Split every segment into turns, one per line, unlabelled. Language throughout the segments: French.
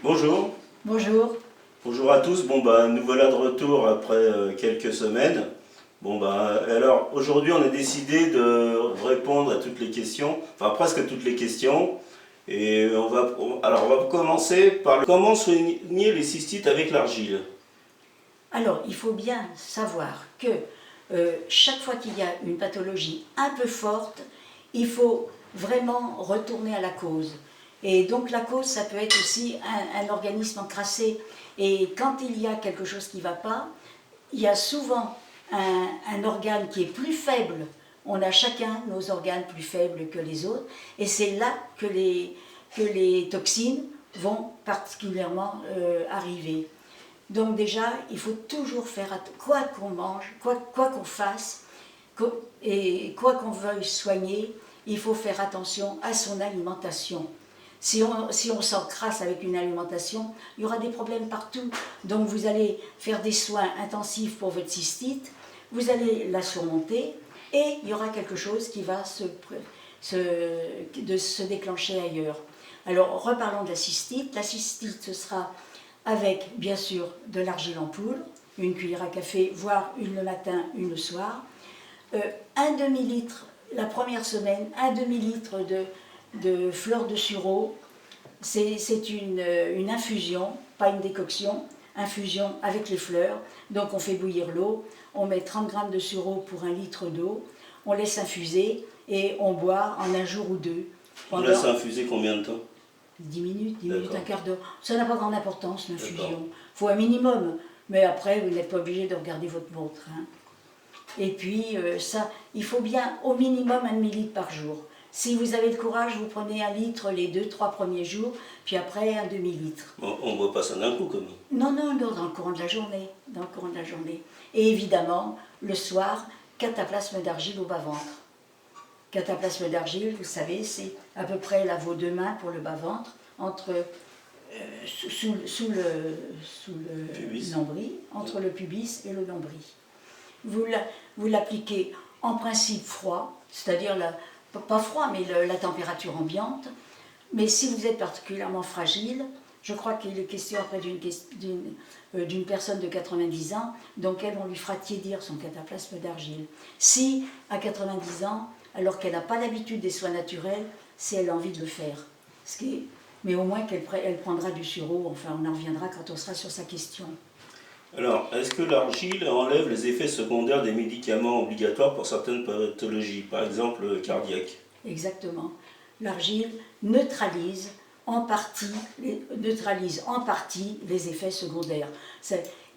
Bonjour.
Bonjour.
Bonjour à tous. Nous voilà de retour après quelques semaines. Alors aujourd'hui on a décidé de répondre à toutes les questions, enfin presque toutes les questions. Et on va commencer par comment soigner les cystites avec l'argile.
Alors, il faut bien savoir que chaque fois qu'il y a une pathologie un peu forte, il faut vraiment retourner à la cause. Et donc la cause, ça peut être aussi un organisme encrassé. Et quand il y a quelque chose qui ne va pas, il y a souvent un organe qui est plus faible. On a chacun nos organes plus faibles que les autres. Et c'est là que les toxines vont particulièrement arriver. Donc déjà, il faut toujours faire, quoi qu'on mange, quoi qu'on fasse, et quoi qu'on veuille soigner, il faut faire attention à son alimentation. Si on s'encrasse avec une alimentation, il y aura des problèmes partout. Donc vous allez faire des soins intensifs pour votre cystite, vous allez la surmonter, et il y aura quelque chose qui va se déclencher ailleurs. Alors reparlons de la cystite. La cystite, ce sera avec bien sûr de l'argile en poudre, une cuillère à café, voire une le matin, une le soir. Un demi-litre la première semaine, un demi-litre de fleurs de sureau. C'est une infusion, pas une décoction, infusion avec les fleurs. Donc on fait bouillir l'eau, on met 30 g de sureau pour 1 litre d'eau, on laisse infuser et on boit en un jour ou deux.
On laisse infuser combien de temps?
10 minutes, un quart d'heure. Ça n'a pas grande importance, l'infusion. Il faut un minimum, mais après, vous n'êtes pas obligé de regarder votre montre. Hein. Et puis, il faut bien au minimum 1 demi-litre par jour. Si vous avez le courage, vous prenez 1 litre les 2-3 premiers jours, puis après un demi-litre.
On ne boit pas ça d'un coup, comme
Non, dans le courant de la journée. Dans le courant de la journée. Et évidemment, le soir, cataplasme d'argile au bas-ventre. Cataplasme d'argile, vous savez, c'est à peu près la vos 2 mains pour le bas-ventre, sous le nombril, entre le pubis et le nombril. Vous l'appliquez en principe froid, c'est-à-dire pas froid, mais la température ambiante. Mais si vous êtes particulièrement fragile, je crois qu'il est question après d'une personne de 90 ans, donc on lui fera tiédir son cataplasme d'argile. Si, à 90 ans, alors qu'elle n'a pas l'habitude des soins naturels, si elle a envie de le faire. Mais au moins qu'elle prendra du sureau, enfin on en reviendra quand on sera sur sa question.
Alors, est-ce que l'argile enlève les effets secondaires des médicaments obligatoires pour certaines pathologies, par exemple cardiaques?
Exactement. L'argile neutralise en partie les effets secondaires.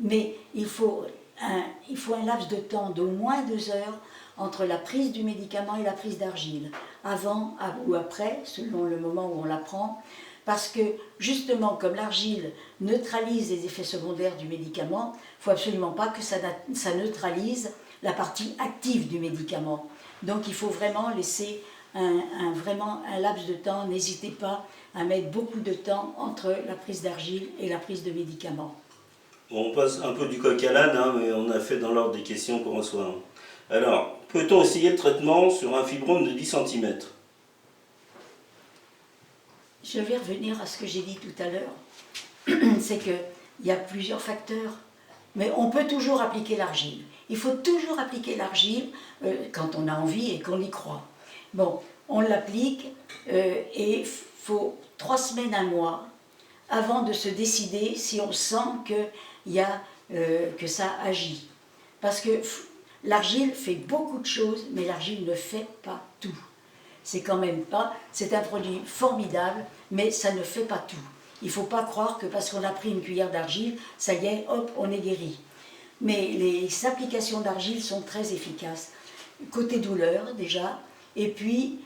Mais il faut un laps de temps d'au moins 2 heures entre la prise du médicament et la prise d'argile, avant ou après, selon le moment où on la prend, parce que justement, comme l'argile neutralise les effets secondaires du médicament, il ne faut absolument pas que ça neutralise la partie active du médicament. Donc il faut vraiment laisser un laps de temps, n'hésitez pas à mettre beaucoup de temps entre la prise d'argile et la prise de médicaments.
Bon, on passe un peu du coq à l'âne, hein, mais on a fait dans l'ordre des questions qu'on reçoit. Alors, peut-on essayer le traitement sur un fibrome de 10 cm?
Je vais revenir à ce que j'ai dit tout à l'heure. C'est qu'il y a plusieurs facteurs, mais on peut toujours appliquer l'argile. Il faut toujours appliquer l'argile quand on a envie et qu'on y croit. Bon, on l'applique et il faut 3 semaines, 1 mois avant de se décider si on sent que ça agit. Parce que l'argile fait beaucoup de choses, mais l'argile ne fait pas tout. C'est un produit formidable, mais ça ne fait pas tout. Il ne faut pas croire que parce qu'on a pris une cuillère d'argile, ça y est, hop, on est guéri. Mais les applications d'argile sont très efficaces. Côté douleur, déjà, et puis,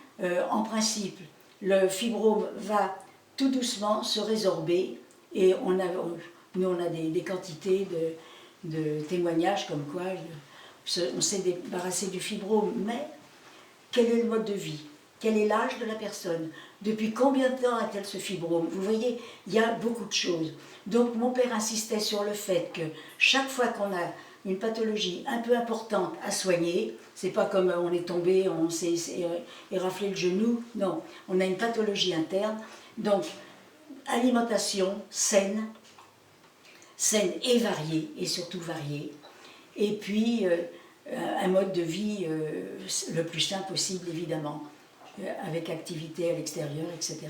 en principe, le fibrome va tout doucement se résorber, et nous on a des quantités de témoignages comme quoi on s'est débarrassé du fibrome. Mais quel est le mode de vie? Quel est l'âge de la personne? Depuis combien de temps a-t-elle ce fibrome? Vous voyez, il y a beaucoup de choses. Donc mon père insistait sur le fait que chaque fois qu'on a une pathologie un peu importante à soigner, c'est pas comme on est tombé, on s'est éraflé le genou, non, on a une pathologie interne, donc alimentation saine, saine et variée, et surtout variée. Et puis, un mode de vie le plus sain possible, évidemment, avec activité à l'extérieur, etc.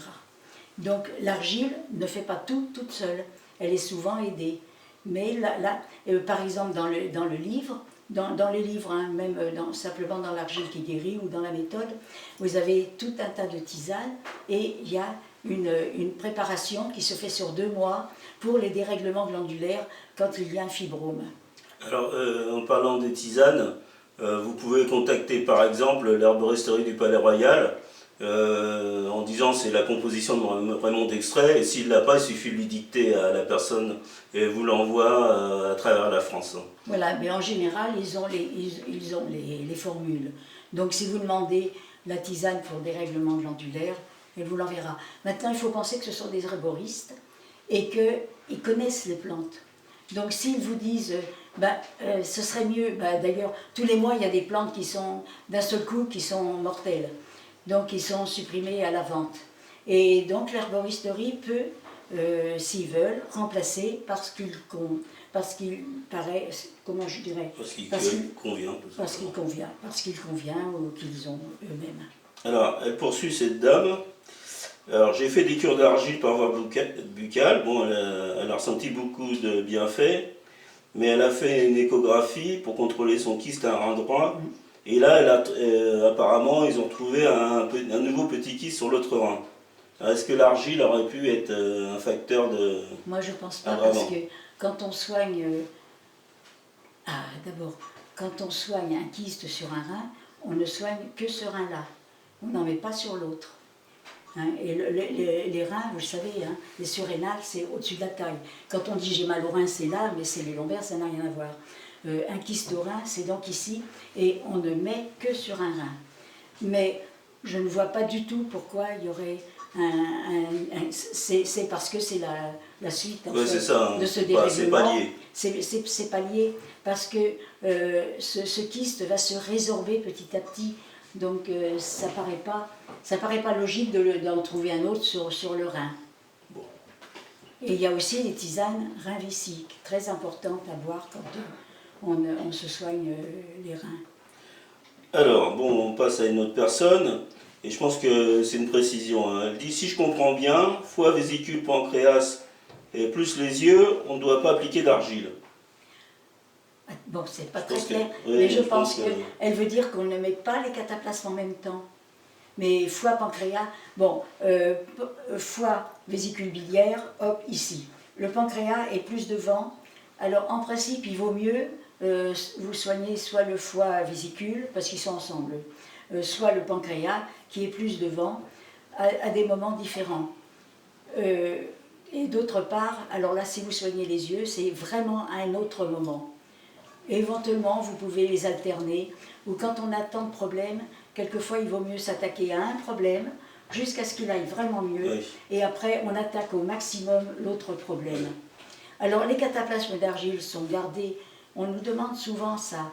Donc, l'argile ne fait pas tout toute seule. Elle est souvent aidée. Mais là, par exemple, dans le livre, dans les livres, hein, même simplement dans l'argile qui guérit ou dans la méthode, vous avez tout un tas de tisanes et il y a une préparation qui se fait sur 2 mois pour les dérèglements glandulaires quand il y a un fibrome.
Alors, en parlant des tisanes, vous pouvez contacter par exemple l'herboristerie du Palais Royal en disant c'est la composition de Raymond d'Extrait, et s'il ne l'a pas, il suffit de lui dicter à la personne et elle vous l'envoie à travers la France.
Voilà, mais en général, ils ont les formules. Donc si vous demandez la tisane pour des règlements glandulaires, elle vous l'enverra. Maintenant, il faut penser que ce sont des herboristes et qu'ils connaissent les plantes. Donc s'ils vous disent, ce serait mieux, d'ailleurs, tous les mois, il y a des plantes qui sont, d'un seul coup, qui sont mortelles. Donc ils sont supprimés à la vente. Et donc l'herboristerie peut, s'ils veulent, remplacer parce qu'il paraît, comment je dirais,
parce qu'il convient.
Parce qu'il convient ou qu'ils ont eux-mêmes.
Alors, elle poursuit cette dame. Alors, j'ai fait des cures d'argile par voie buccale. Bon, elle a ressenti beaucoup de bienfaits, mais elle a fait une échographie pour contrôler son kyste à un rein droit. Et là, apparemment, ils ont trouvé un nouveau petit kyste sur l'autre rein. Est-ce que l'argile aurait pu être un facteur de...
Moi, je ne pense pas, parce que quand on soigne... d'abord, quand on soigne un kyste sur un rein, on ne soigne que ce rein-là. On n'en met pas sur l'autre. Hein, et les reins, vous le savez, hein, les surrénales, c'est au-dessus de la taille. Quand on dit j'ai mal au rein, c'est là, mais c'est les lombaires, ça n'a rien à voir. Un kyste au rein, c'est donc ici, et on ne met que sur un rein. Mais je ne vois pas du tout pourquoi il y aurait c'est parce que c'est la suite en fait,
ça,
de ce dérèglement.
C'est
pas lié, parce que ce kyste va se résorber petit à petit. Donc ça paraît pas logique d'en trouver un autre sur le rein.
Bon.
Et il y a aussi les tisanes rein vessiques, très importantes à boire quand on se soigne les reins.
Alors, bon, on passe à une autre personne, et je pense que c'est une précision. Hein. Elle dit, si je comprends bien, foie, vésicule, pancréas et plus les yeux, on ne doit pas appliquer d'argile.
Bon, c'est pas très clair, mais je pense qu'elle veut dire qu'on ne met pas les cataplasmes en même temps. Mais foie, pancréas, bon, foie, vésicule biliaire, hop, ici. Le pancréas est plus devant, alors en principe, il vaut mieux vous soignez soit le foie vésicule, parce qu'ils sont ensemble, soit le pancréas, qui est plus devant, à des moments différents. Et d'autre part, alors là, si vous soignez les yeux, c'est vraiment à un autre moment. Éventuellement, vous pouvez les alterner, ou quand on a tant de problèmes, quelquefois il vaut mieux s'attaquer à un problème, jusqu'à ce qu'il aille vraiment mieux, oui. Et après on attaque au maximum l'autre problème. Alors les cataplasmes d'argile sont gardés, on nous demande souvent ça,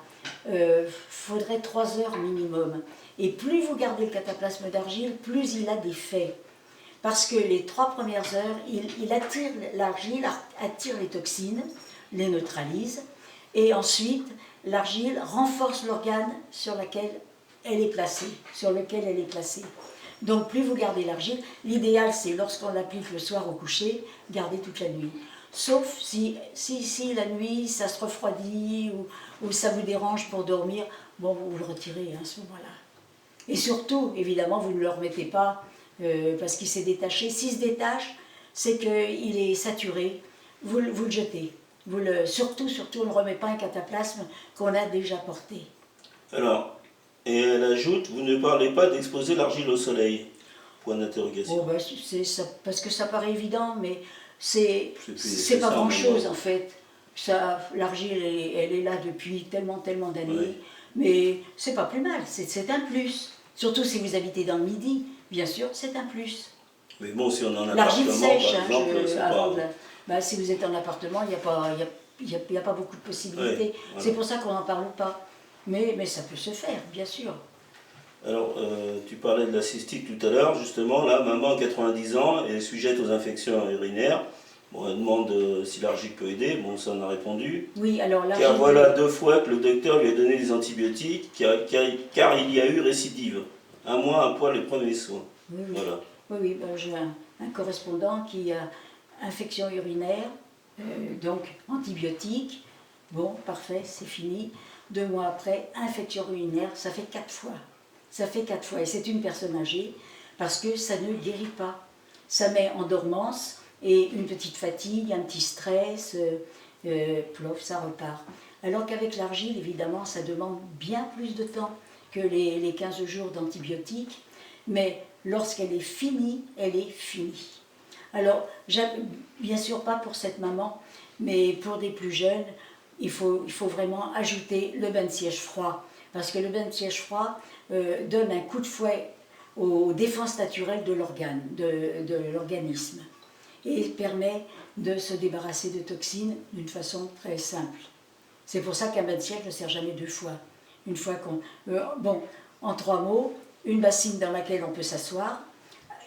faudrait 3 heures minimum. Et plus vous gardez le cataplasme d'argile, plus il a d'effet. Parce que les 3 premières heures, il attire l'argile, attire les toxines, les neutralise, et ensuite l'argile renforce l'organe sur lequel elle est placée. Donc plus vous gardez l'argile, l'idéal c'est lorsqu'on l'applique le soir au coucher, garder toute la nuit. Sauf si la nuit ça se refroidit ou ça vous dérange pour dormir, bon vous le retirez à ce moment-là. Et surtout, évidemment, vous ne le remettez pas parce qu'il s'est détaché. S'il se détache, c'est qu'il est saturé, vous le jetez. Surtout, on ne remet pas un cataplasme qu'on a déjà porté.
Alors, et elle ajoute, vous ne parlez pas d'exposer l'argile au soleil. Point d'interrogation.
Oh, parce que ça paraît évident, mais c'est pas grand-chose en fait. L'argile, elle est là depuis tellement d'années, ouais. Mais c'est pas plus mal, c'est un plus. Surtout si vous habitez dans le Midi, bien sûr, c'est un plus.
Mais bon, si on est en appartement,
l'argile sèche,
par exemple,
si vous êtes en appartement, il n'y a pas beaucoup de possibilités. Oui, voilà. C'est pour ça qu'on n'en parle pas. Mais ça peut se faire, bien sûr.
Alors, tu parlais de la cystite tout à l'heure, justement, là, maman, 90 ans, est sujette aux infections urinaires. Bon, elle demande si l'argile peut aider, bon, ça on a répondu.
Oui, alors
Car
l'argile...
voilà 2 fois que le docteur lui a donné des antibiotiques, car il y a eu récidive. Un mois après les premiers soins.
Oui, oui.
Voilà.
Oui, ben, j'ai un correspondant qui a infection urinaire, donc antibiotiques. Bon, parfait, c'est fini. 2 mois après, infection urinaire, ça fait 4 fois. Ça fait 4 fois. Et c'est une personne âgée, parce que ça ne guérit pas. Ça met en dormance, et une petite fatigue, un petit stress, plof, ça repart. Alors qu'avec l'argile, évidemment, ça demande bien plus de temps que les 15 jours d'antibiotiques. Mais lorsqu'elle est finie, elle est finie. Alors, bien sûr pas pour cette maman, mais pour des plus jeunes, il faut vraiment ajouter le bain de siège froid. Parce que le bain de siège froid donne un coup de fouet aux défenses naturelles de l'organisme et permet de se débarrasser de toxines d'une façon très simple. C'est pour ça qu'un bain de siège ne sert jamais 2 fois. Une fois qu'on... bon, en 3 mots, une bassine dans laquelle on peut s'asseoir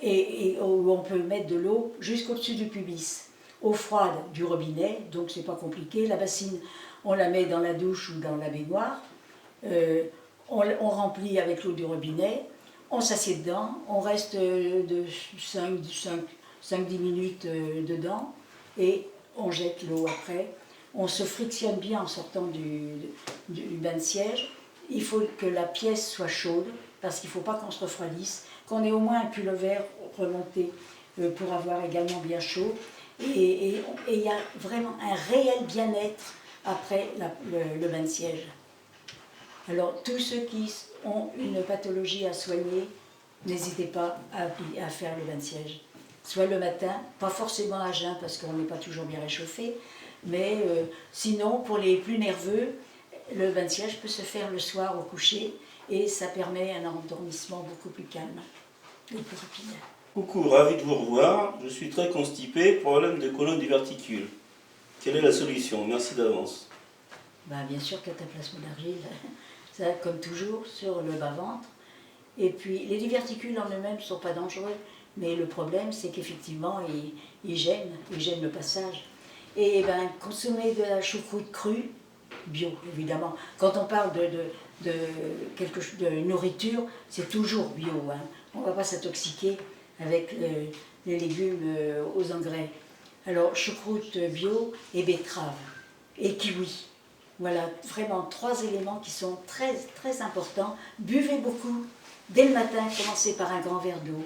et où on peut mettre de l'eau jusqu'au-dessus du pubis. Eau froide du robinet, donc c'est pas compliqué. La bassine, on la met dans la douche ou dans la baignoire. On remplit avec l'eau du robinet. On s'assied dedans. On reste de 5-10 minutes dedans et on jette l'eau après. On se frictionne bien en sortant du bain de siège. Il faut que la pièce soit chaude, parce qu'il ne faut pas qu'on se refroidisse, qu'on ait au moins un pullover remonté pour avoir également bien chaud. Et il y a vraiment un réel bien-être après le bain de siège. Alors, tous ceux qui ont une pathologie à soigner, n'hésitez pas à faire le bain de siège. Soit le matin, pas forcément à jeun, parce qu'on n'est pas toujours bien réchauffé, mais sinon, pour les plus nerveux, le bain de siège peut se faire le soir au coucher et ça permet un endormissement beaucoup plus calme et plus rapide.
Coucou, ravi de vous revoir. Je suis très constipé, problème de colonne diverticule. Quelle est la solution? Merci d'avance.
Ben, bien sûr, cataplasme d'argile, ça, comme toujours, sur le bas-ventre. Et puis, les diverticules en eux-mêmes ne sont pas dangereux, mais le problème, c'est qu'effectivement, ils gênent le passage. Et ben, consommer de la choucroute crue, bio évidemment. Quand on parle de nourriture, c'est toujours bio. Hein. On ne va pas s'intoxiquer avec les légumes aux engrais. Alors, choucroute bio et betterave et kiwi. Voilà, vraiment 3 éléments qui sont très, très importants. Buvez beaucoup. Dès le matin, commencez par un grand verre d'eau.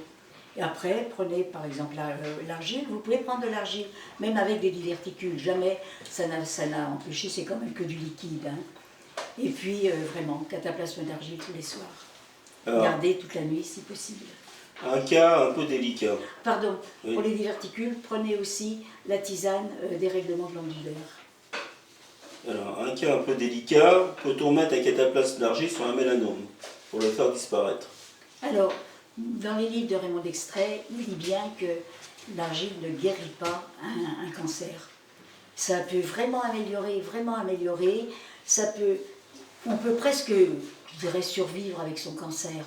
Et après, prenez par exemple l'argile. Vous pouvez prendre de l'argile, même avec des diverticules. Jamais ça n'a empêché, c'est quand même que du liquide. Hein. Et puis, vraiment, cataplasme d'argile tous les soirs.
Alors,
gardez toute la nuit si possible.
un cas un peu délicat.
Pardon,
Oui.
pour les diverticules, prenez aussi la tisane des règlements glandulaires.
Alors, un cas un peu délicat, peut-on mettre un cataplasme d'argile sur un mélanome pour le faire disparaître?
Alors, dans les livres de Raymond Dextrait, il dit bien que l'argile ne guérit pas un cancer. Ça peut vraiment améliorer. On peut presque, je dirais, survivre avec son cancer.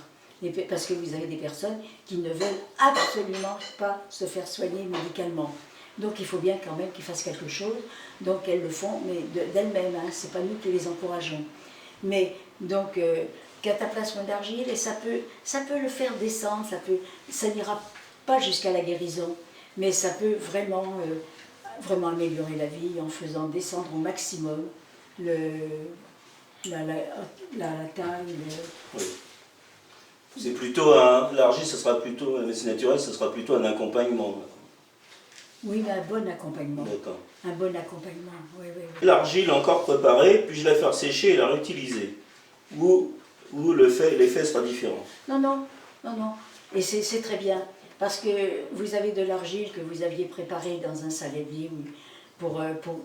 Parce que vous avez des personnes qui ne veulent absolument pas se faire soigner médicalement. Donc il faut bien quand même qu'ils fassent quelque chose. Donc elles le font, mais d'elles-mêmes, hein, c'est pas nous qui les encourageons. Mais donc cataplasme d'argile, et ça peut le faire descendre, ça n'ira pas jusqu'à la guérison, mais ça peut vraiment améliorer la vie en faisant descendre au maximum la taille.
Oui. C'est plutôt l'argile, ce sera plutôt, la médecine naturelle, ce sera plutôt un accompagnement.
Oui, mais un bon accompagnement.
D'accord.
Un bon accompagnement, oui.
L'argile encore préparée, puis je la faire sécher et la réutiliser. Ou l'effet sera différent.
Non. Et c'est très bien. Parce que vous avez de l'argile que vous aviez préparée dans un saladier pour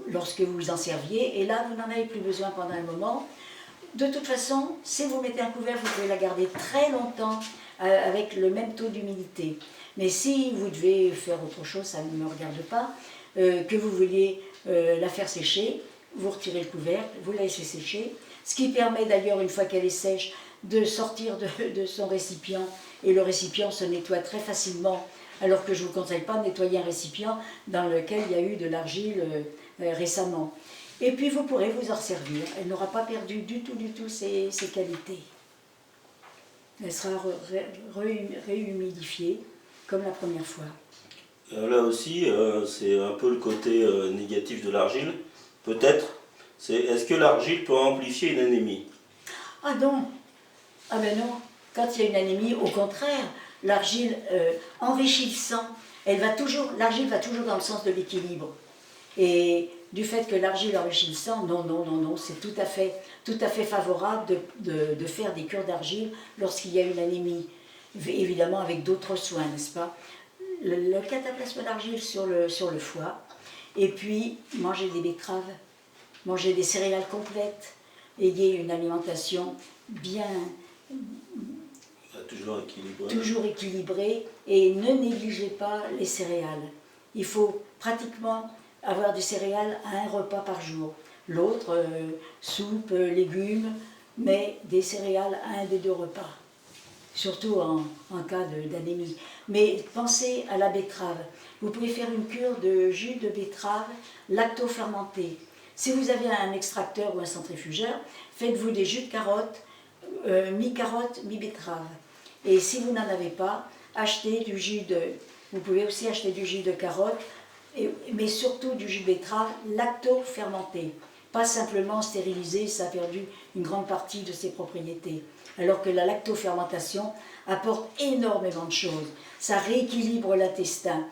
lorsque vous en serviez. Et là, vous n'en avez plus besoin pendant un moment. De toute façon, si vous mettez un couvert, vous pouvez la garder très longtemps avec le même taux d'humidité. Mais si vous devez faire autre chose, ça ne me regarde pas, que vous vouliez la faire sécher, vous retirez le couvercle, vous la laissez sécher, ce qui permet d'ailleurs, une fois qu'elle est sèche, de sortir de son récipient, et le récipient se nettoie très facilement, alors que je ne vous conseille pas de nettoyer un récipient dans lequel il y a eu de l'argile récemment. Et puis vous pourrez vous en servir. Elle n'aura pas perdu du tout ses qualités. Elle sera réhumidifiée comme la première fois.
Là aussi, c'est un peu le côté négatif de l'argile. Peut-être, est-ce que l'argile peut amplifier une anémie?
Ah non, ah ben non, quand il y a une anémie, au contraire, l'argile enrichit le sang. L'argile va toujours dans le sens de l'équilibre. Et du fait que l'argile enrichit le sang, non, c'est tout à fait favorable de faire des cures d'argile lorsqu'il y a une anémie. Évidemment avec d'autres soins, n'est-ce pas? Le cataplasme d'argile sur le foie, et puis manger des betteraves, manger des céréales complètes, ayez une alimentation bien... toujours équilibrée, et ne négligez pas les céréales. Il faut pratiquement avoir des céréales à un repas par jour. L'autre, soupe, légumes, mais des céréales à un des 2 repas. Surtout en cas d'anémie. Mais pensez à la betterave. Vous pouvez faire une cure de jus de betterave lacto-fermenté. Si vous avez un extracteur ou un centrifugeur, faites-vous des jus de carotte, mi-carotte, mi-betterave. Et si vous n'en avez pas, vous pouvez aussi acheter du jus de carotte, mais surtout du jus de betterave lacto-fermenté. Pas simplement stérilisé, ça a perdu une grande partie de ses propriétés. Alors que la lactofermentation apporte énormément de choses. Ça rééquilibre l'intestin.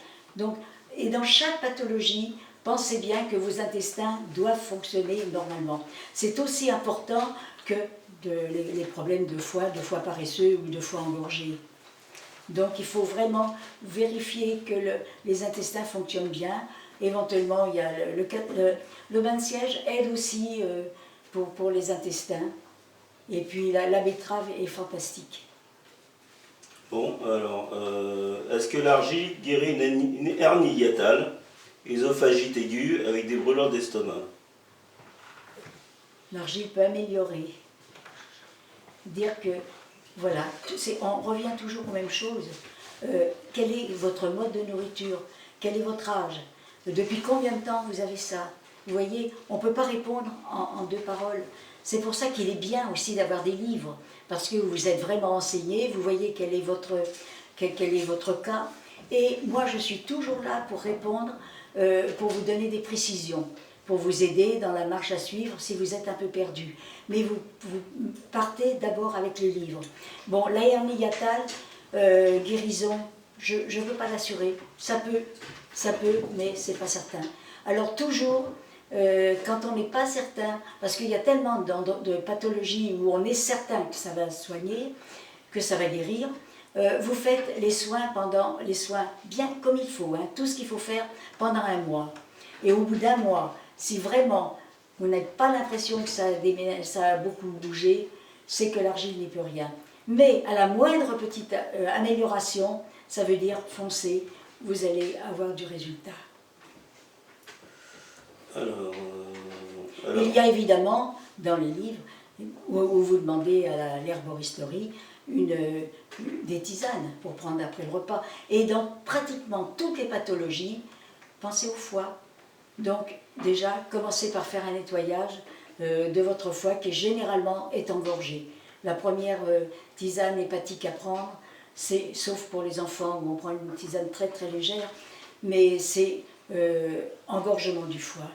Et dans chaque pathologie, pensez bien que vos intestins doivent fonctionner normalement. C'est aussi important que les problèmes de foie paresseux ou de foie engorgé. Donc il faut vraiment vérifier que les intestins fonctionnent bien. Éventuellement, il y a le bain de siège aide aussi pour les intestins. Et puis la betterave est fantastique.
Bon, alors, est-ce que l'argile guérit une hernie hiatale, œsophagite aiguë avec des brûlures d'estomac?
L'argile peut améliorer. Dire que, voilà, on revient toujours aux mêmes choses. Quel est votre mode de nourriture? Quel est votre âge? Depuis combien de temps vous avez ça? Vous voyez, on ne peut pas répondre en 2 paroles. C'est pour ça qu'il est bien aussi d'avoir des livres, parce que vous êtes vraiment enseigné, vous voyez quel est votre cas. Et moi, je suis toujours là pour répondre, pour vous donner des précisions, pour vous aider dans la marche à suivre si vous êtes un peu perdu. Mais vous partez d'abord avec le livre. Bon, la hernie hiatale, guérison, je ne peux pas l'assurer. Ça peut, mais ce n'est pas certain. Alors toujours, quand on n'est pas certain, parce qu'il y a tellement de pathologies où on est certain que ça va soigner, que ça va guérir, vous faites les soins bien comme il faut, hein, tout ce qu'il faut faire pendant 1 mois. Et au bout d'1 mois, si vraiment vous n'avez pas l'impression que ça a beaucoup bougé, c'est que l'argile n'est plus rien. Mais à la moindre petite amélioration, ça veut dire foncez, vous allez avoir du résultat.
Alors...
Il y a évidemment, dans les livres, où vous demandez à l'herboristerie des tisanes pour prendre après le repas. Et dans pratiquement toutes les pathologies, pensez au foie. Donc déjà, commencez par faire un nettoyage de votre foie qui généralement est engorgé. La première tisane hépatique à prendre, sauf pour les enfants où on prend une tisane très très légère, mais c'est engorgement du foie.